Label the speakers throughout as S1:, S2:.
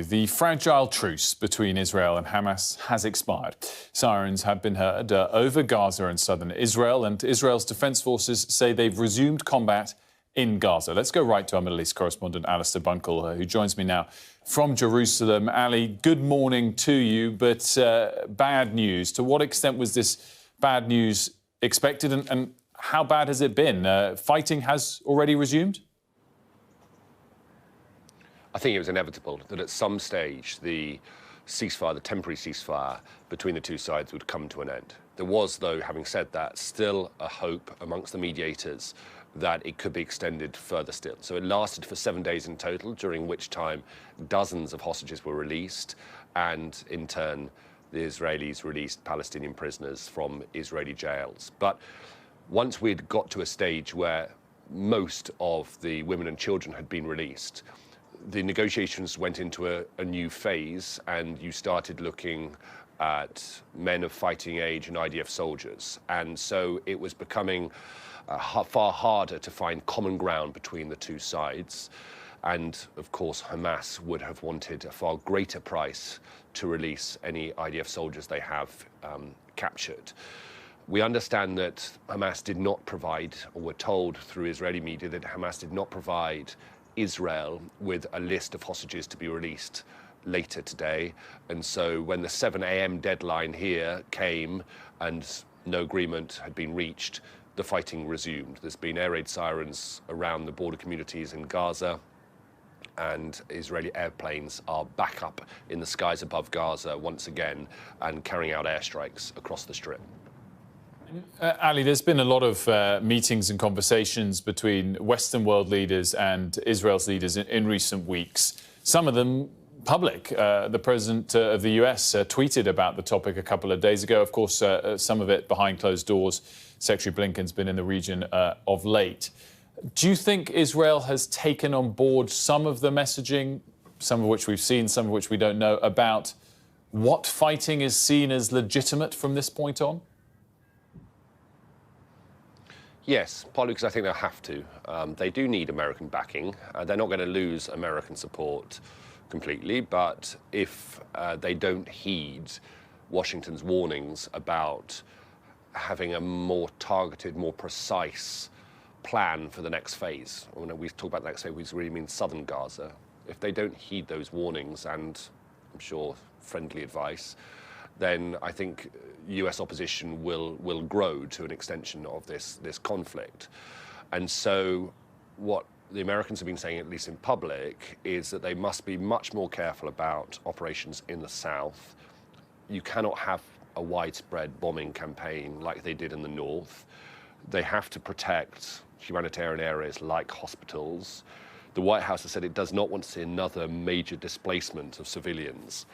S1: The fragile truce between Israel and Hamas has expired. Sirens have been heard over Gaza and southern Israel, and Israel's defence forces say they've resumed combat in Gaza. Let's go right to our Middle East correspondent, Alistair Bunkle, who joins me now from Jerusalem. Ali, good morning to you, but bad news. To what extent was this bad news expected, and how bad has it been? Fighting has already resumed?
S2: I think it was inevitable that at some stage the ceasefire, the temporary ceasefire between the two sides would come to an end. There was, though, having said that, still a hope amongst the mediators that it could be extended further still. So it lasted for 7 days in total, during which time dozens of hostages were released, and in turn the Israelis released Palestinian prisoners from Israeli jails. But once we'd got to a stage where most of the women and children had been released, the negotiations went into a new phase, and you started looking at men of fighting age and IDF soldiers. And so it was becoming far harder to find common ground between the two sides. And of course, Hamas would have wanted a far greater price to release any IDF soldiers they have captured. We understand that Hamas did not provide, or were told through Israeli media that Hamas did not provide Israel with a list of hostages to be released later today. And so when the 7 a.m. deadline here came and no agreement had been reached, the fighting resumed. There's been air raid sirens around the border communities in Gaza, and Israeli airplanes are back up in the skies above Gaza once again and carrying out airstrikes across the Strip.
S1: Ali, there's been a lot of meetings and conversations between Western world leaders and Israel's leaders in recent weeks, some of them public. The president of the US tweeted about the topic a couple of days ago. Of course, some of it behind closed doors. Secretary Blinken's been in the region of late. Do you think Israel has taken on board some of the messaging, some of which we've seen, some of which we don't know, about what fighting is seen as legitimate from this point on?
S2: Yes, partly because I think they'll have to. They do need American backing. They're not going to lose American support completely, but if they don't heed Washington's warnings about having a more targeted, more precise plan for the next phase, when we talk about the next phase, we really mean southern Gaza. If they don't heed those warnings and, I'm sure, friendly advice, then I think US opposition will grow to an extension of this conflict. And so what the Americans have been saying, at least in public, is that they must be much more careful about operations in the south. You cannot have a widespread bombing campaign like they did in the north. They have to protect humanitarian areas like hospitals. The White House has said it does not want to see another major displacement of civilians,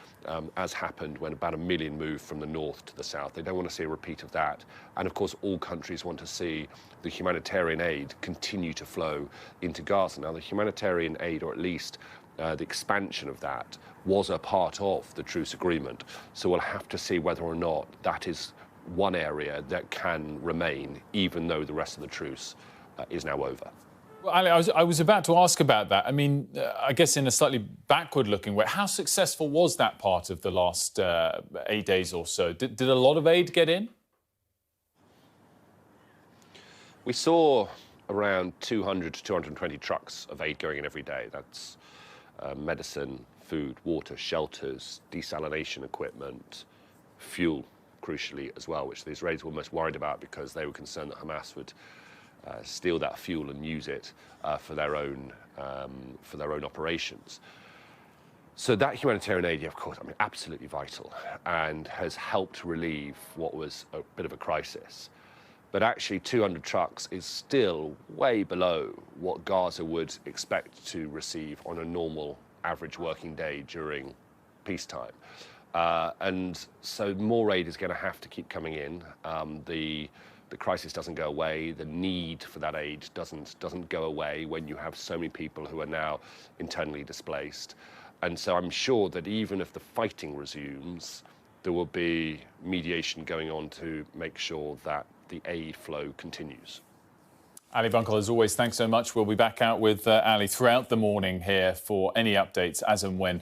S2: as happened when about 1 million moved from the north to the south. They don't want to see a repeat of that. And of course, all countries want to see the humanitarian aid continue to flow into Gaza. Now, the humanitarian aid, or at least the expansion of that, was a part of the truce agreement. So we'll have to see whether or not that is one area that can remain, even though the rest of the truce is now over.
S1: Well, Ali, I was about to ask about that. I mean, I guess in a slightly backward-looking way, how successful was that part of the last 8 days or so? Did a lot of aid get in?
S2: We saw around 200 to 220 trucks of aid going in every day. That's medicine, food, water, shelters, desalination equipment, fuel, crucially, as well, which the Israelis were most worried about because they were concerned that Hamas would steal that fuel and use it for their own operations. So that humanitarian aid, of course, I mean, absolutely vital, and has helped relieve what was a bit of a crisis. But actually, 200 trucks is still way below what Gaza would expect to receive on a normal average working day during peacetime. And so more aid is going to have to keep coming in. The crisis doesn't go away. The need for that aid doesn't go away when you have so many people who are now internally displaced. And so I'm sure that even if the fighting resumes, there will be mediation going on to make sure that the aid flow continues.
S1: Ali Bunkle, as always, thanks so much. We'll be back out with Ali throughout the morning here for any updates as and when